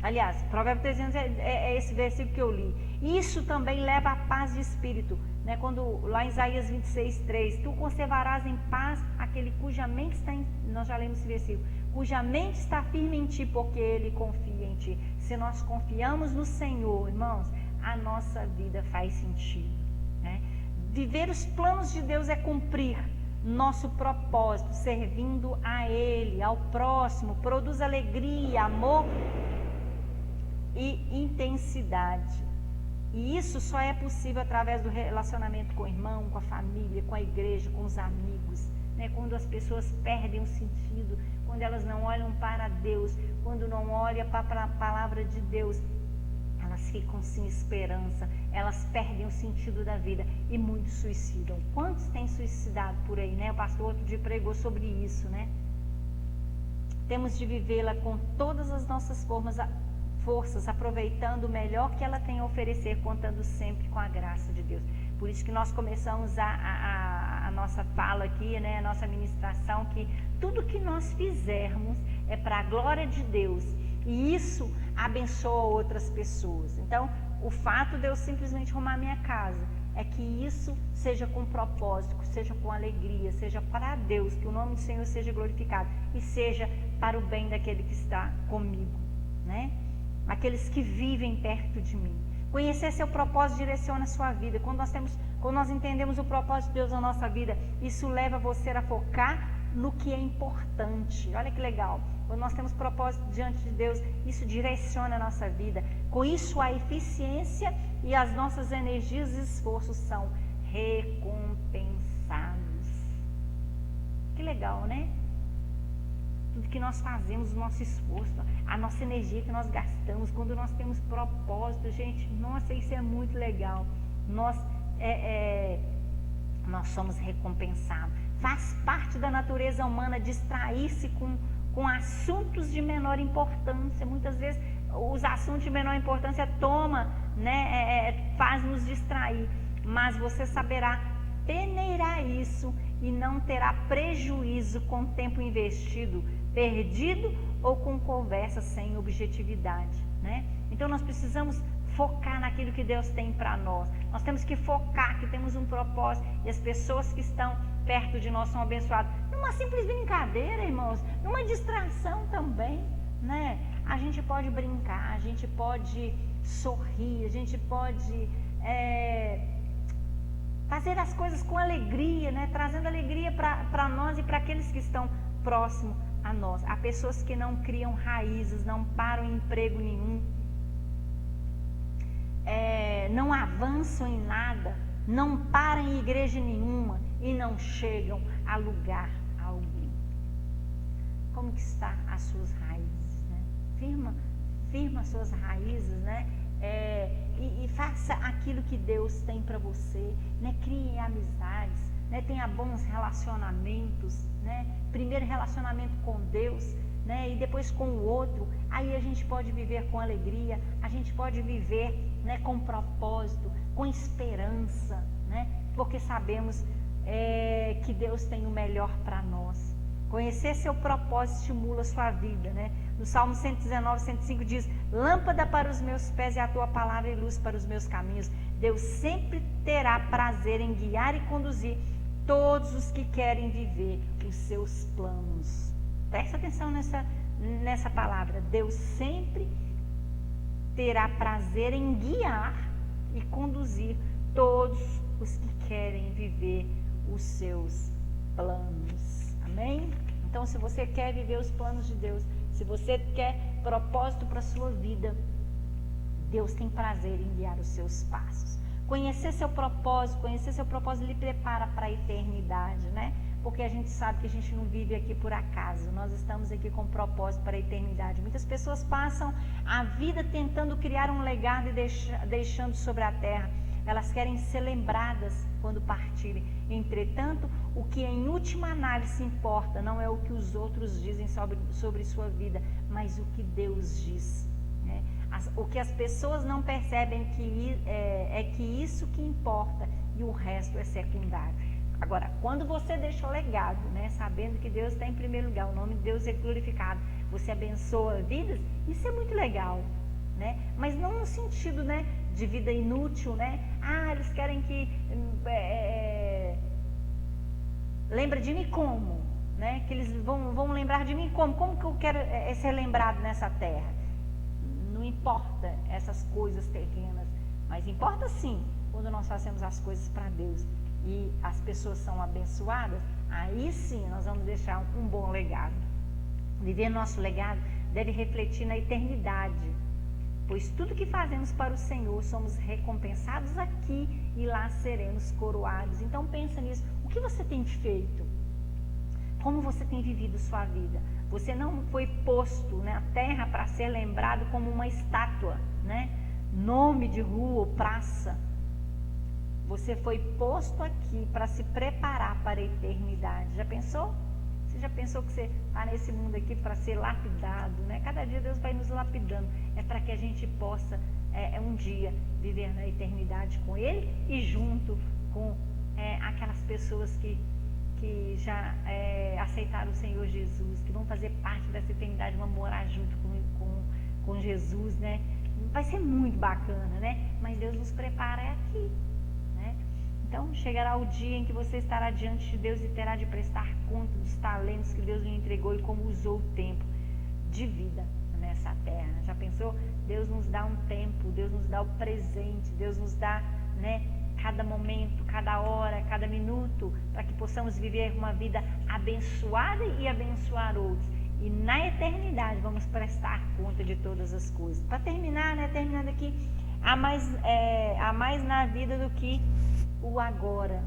aliás, Provérbios 13:11 é esse versículo que eu li. Isso também leva à paz de espírito, né? Quando lá em Isaías 26:3, tu conservarás em paz aquele cuja mente está nós já lemos esse versículo, cuja mente está firme em ti, porque ele confia em ti. Se nós confiamos no Senhor, irmãos, a nossa vida faz sentido, né? Viver os planos de Deus é cumprir nosso propósito, servindo a Ele, ao próximo, produz alegria, amor e intensidade. E isso só é possível através do relacionamento com o irmão, com a família, com a igreja, com os amigos, né? Quando as pessoas perdem o sentido, quando elas não olham para Deus, quando não olham para a palavra de Deus, elas ficam sem esperança, elas perdem o sentido da vida e muitos suicidam. Quantos têm suicidado por aí, né? O pastor outro dia pregou sobre isso, né? Temos de vivê-la com todas as nossas forças, aproveitando o melhor que ela tem a oferecer, contando sempre com a graça de Deus. Por isso que nós começamos a nossa fala aqui, né? A nossa ministração, que tudo que nós fizermos é para a glória de Deus. E isso abençoa outras pessoas. Então, o fato de eu simplesmente arrumar minha casa é que isso seja com propósito, seja com alegria, seja para Deus, que o nome do Senhor seja glorificado e seja para o bem daquele que está comigo, né? Aqueles que vivem perto de mim. Conhecer seu propósito direciona a sua vida. Quando nós entendemos o propósito de Deus na nossa vida, isso leva você a focar no que é importante. Olha que legal. Quando nós temos propósito diante de Deus, isso direciona a nossa vida. Com isso, a eficiência e as nossas energias e esforços são recompensados. Que legal, né? Tudo que nós fazemos, o nosso esforço, a nossa energia que nós gastamos, quando nós temos propósito, gente, nossa, isso é muito legal. Nós somos recompensados. Faz parte da natureza humana distrair-se com assuntos de menor importância. Muitas vezes os assuntos de menor importância faz nos distrair. Mas você saberá peneirar isso e não terá prejuízo com tempo investido, perdido ou com conversa sem objetividade, né? Então nós precisamos focar naquilo que Deus tem para nós. Nós temos que focar que temos um propósito e as pessoas que estão perto de nós são abençoadas. Numa simples brincadeira, irmãos, numa distração também, né? A gente pode brincar, a gente pode sorrir, a gente pode fazer as coisas com alegria, né? Trazendo alegria para nós e para aqueles que estão próximos a nós. Há pessoas que não criam raízes, não param em emprego nenhum. não avançam em nada, não param em igreja nenhuma e não chegam a lugar algum. Como que está as suas raízes, né? Firma as suas raízes, né? E faça aquilo que Deus tem para você, né? Crie amizades, né? Tenha bons relacionamentos, né? Primeiro relacionamento com Deus, né? E depois com o outro. Aí a gente pode viver com alegria, a gente pode viver, né, com propósito, com esperança, né? Porque sabemos que Deus tem o melhor para nós. Conhecer seu propósito estimula a sua vida, né? No Salmo 119, 105 diz: lâmpada para os meus pés é a tua palavra e luz para os meus caminhos. Deus sempre terá prazer em guiar e conduzir todos os que querem viver os seus planos. Presta atenção nessa palavra. Deus sempre terá prazer em guiar e conduzir todos os que querem viver os seus planos. Amém? Então, se você quer viver os planos de Deus, se você quer propósito para a sua vida, Deus tem prazer em guiar os seus passos. Conhecer seu propósito lhe prepara para a eternidade, né? Porque a gente sabe que a gente não vive aqui por acaso, nós estamos aqui com propósito para a eternidade. Muitas pessoas passam a vida tentando criar um legado e deixando sobre a terra. Elas querem ser lembradas quando partirem. Entretanto, o que em última análise importa não é o que os outros dizem sobre sua vida, mas o que Deus diz, né? O que as pessoas não percebem é que isso que importa e o resto é secundário. Agora, quando você deixa o legado, né, sabendo que Deus está em primeiro lugar, o nome de Deus é glorificado, você abençoa vidas, isso é muito legal, né? Mas não no sentido, né, de vida inútil, né? Eles querem que lembra de mim como, né? Que eles vão lembrar de mim como que eu quero ser lembrado nessa terra? Não importa essas coisas terrenas, mas importa sim quando nós fazemos as coisas para Deus e as pessoas são abençoadas. Aí sim nós vamos deixar um bom legado. Viver nosso legado deve refletir na eternidade, pois tudo que fazemos para o Senhor somos recompensados aqui e lá seremos coroados. Então pensa nisso. O que você tem feito? Como você tem vivido sua vida? Você não foi posto na terra para ser lembrado como uma estátua, né? Nome de rua ou praça. Você foi posto aqui para se preparar para a eternidade. Já pensou? Você já pensou que você está nesse mundo aqui para ser lapidado, né? Cada dia Deus vai nos lapidando. É para que a gente possa um dia viver na eternidade com Ele e junto com aquelas pessoas que já aceitaram o Senhor Jesus, que vão fazer parte dessa eternidade, vão morar junto com Jesus, né? Vai ser muito bacana, né? Mas Deus nos prepara aqui, né? Então chegará o dia em que você estará diante de Deus e terá de prestar conta dos talentos que Deus lhe entregou e como usou o tempo de vida nessa terra. Já pensou? Deus nos dá um tempo, Deus nos dá o presente, Deus nos dá, né, cada momento, cada hora, cada minuto, para que possamos viver uma vida abençoada e abençoar outros. E na eternidade vamos prestar conta de todas as coisas. Para terminar, né, terminando aqui, há mais na vida do que o agora.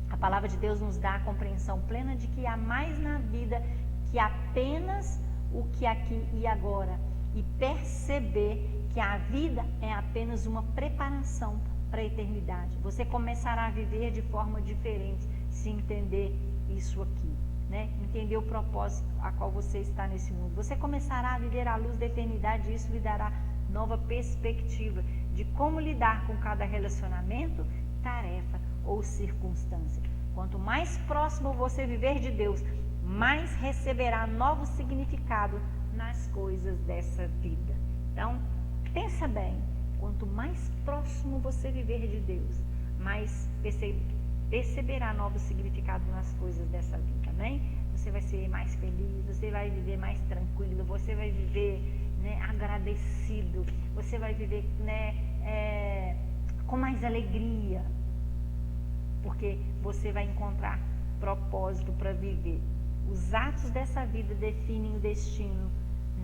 A palavra de Deus nos dá a compreensão plena de que há mais na vida que apenas o que aqui e agora. E perceber que a vida é apenas uma preparação para a eternidade. Você começará a viver de forma diferente se entender isso aqui, né? Entender o propósito a qual você está nesse mundo. Você começará a viver à luz da eternidade e isso lhe dará nova perspectiva de como lidar com cada relacionamento, tarefa ou circunstância. Quanto mais próximo você viver de Deus, mais receberá novo significado nas coisas dessa vida. Então, pensa bem. Quanto mais próximo você viver de Deus, mais perceberá novo significado nas coisas dessa vida, amém? Você vai ser mais feliz, você vai viver mais tranquilo, você vai viver, né, agradecido, você vai viver, né, com mais alegria, porque você vai encontrar propósito para viver. Os atos dessa vida definem o destino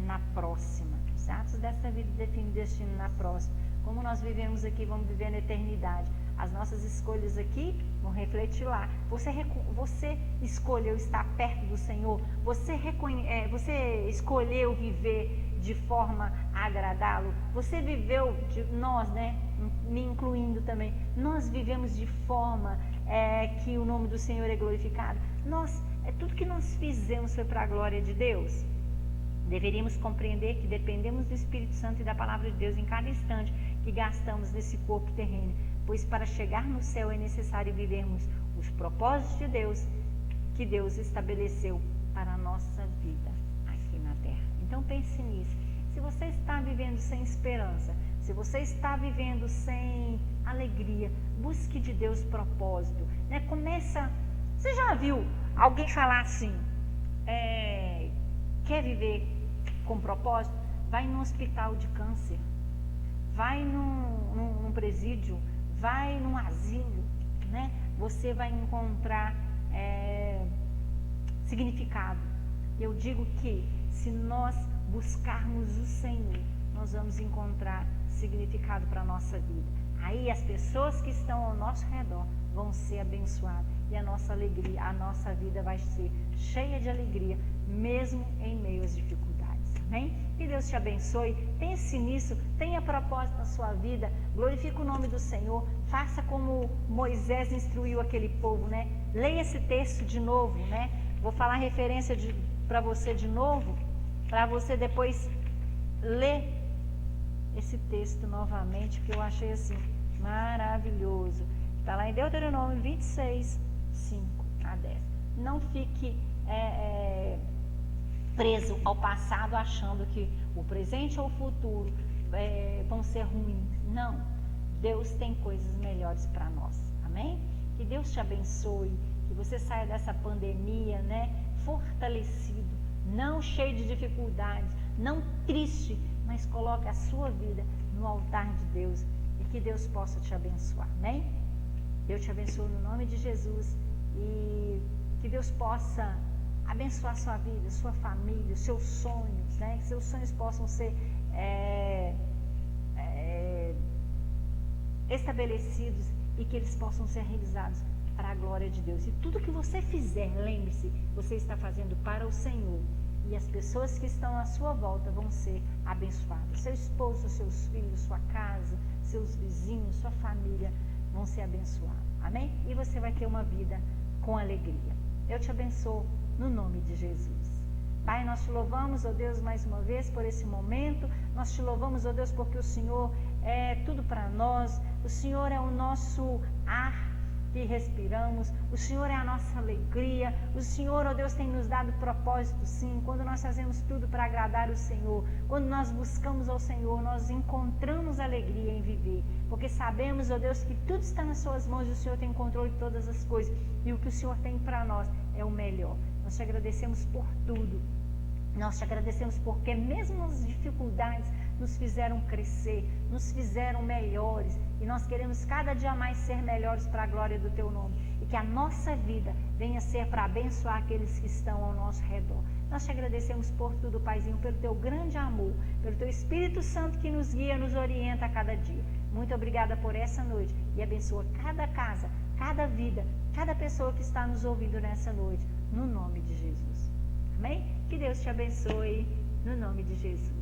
na próxima. Os atos dessa vida definem o destino na próxima. como nós vivemos aqui, vamos viver na eternidade. As nossas escolhas aqui vão refletir lá. Você escolheu estar perto do Senhor? Você escolheu viver de forma a agradá-lo? Você viveu, nós, né, me incluindo também, nós vivemos de forma que o nome do Senhor é glorificado? Tudo que nós fizemos foi para a glória de Deus? Deveríamos compreender que dependemos do Espírito Santo e da Palavra de Deus em cada instante que gastamos nesse corpo terreno, pois para chegar no céu é necessário vivermos os propósitos de Deus que Deus estabeleceu para a nossa vida aqui na terra. Então pense nisso. Se você está vivendo sem esperança, se você está vivendo sem alegria, busque de Deus propósito, né? Você já viu alguém falar assim, quer viver com propósito? Vai num hospital de câncer, vai num presídio, vai num asilo, né? Você vai encontrar significado. Eu digo que se nós buscarmos o Senhor, nós vamos encontrar significado para a nossa vida. Aí as pessoas que estão ao nosso redor vão ser abençoadas e a nossa alegria, a nossa vida vai ser cheia de alegria, mesmo em meio às dificuldades. Amém? Que Deus te abençoe. Pense nisso, tenha propósito na sua vida, glorifique o nome do Senhor, faça como Moisés instruiu aquele povo, né? Leia esse texto de novo, né? Vou falar referência para você de novo, para você depois ler esse texto novamente, porque eu achei assim maravilhoso. Está lá em Deuteronômio 26, 5 a 10. Não fique preso ao passado achando que o presente ou o futuro vão ser ruins. Não, Deus tem coisas melhores para nós. Amém? Que Deus te abençoe, que você saia dessa pandemia, né, fortalecido, não cheio de dificuldades, não triste, mas coloque a sua vida no altar de Deus e que Deus possa te abençoar. Amém? Deus te abençoe no nome de Jesus e que Deus possa abençoar a sua vida, a sua família, os seus sonhos, né? Que seus sonhos possam ser estabelecidos e que eles possam ser realizados para a glória de Deus. E tudo que você fizer, lembre-se, você está fazendo para o Senhor. E as pessoas que estão à sua volta vão ser abençoadas. Seu esposo, seus filhos, sua casa, seus vizinhos, sua família vão ser abençoados. Amém? E você vai ter uma vida com alegria. Eu te abençoo no nome de Jesus. Pai, nós te louvamos, ó Deus, mais uma vez por esse momento. Nós te louvamos, ó Deus, porque o Senhor é tudo para nós. O Senhor é o nosso ar que respiramos, o Senhor é a nossa alegria, o Senhor, ó Deus, tem nos dado propósito sim, quando nós fazemos tudo para agradar o Senhor, quando nós buscamos ao Senhor, nós encontramos alegria em viver, porque sabemos, ó Deus, que tudo está nas suas mãos e o Senhor tem controle de todas as coisas, e o que o Senhor tem para nós é o melhor. Nós te agradecemos por tudo, nós te agradecemos porque mesmo as dificuldades nos fizeram crescer, nos fizeram melhores e nós queremos cada dia mais ser melhores para a glória do teu nome e que a nossa vida venha ser para abençoar aqueles que estão ao nosso redor. Nós te agradecemos por tudo, Paizinho, pelo teu grande amor, pelo teu Espírito Santo que nos guia, nos orienta a cada dia. Muito obrigada por essa noite e abençoa cada casa, cada vida, cada pessoa que está nos ouvindo nessa noite, no nome de Jesus. Amém? Que Deus te abençoe, no nome de Jesus.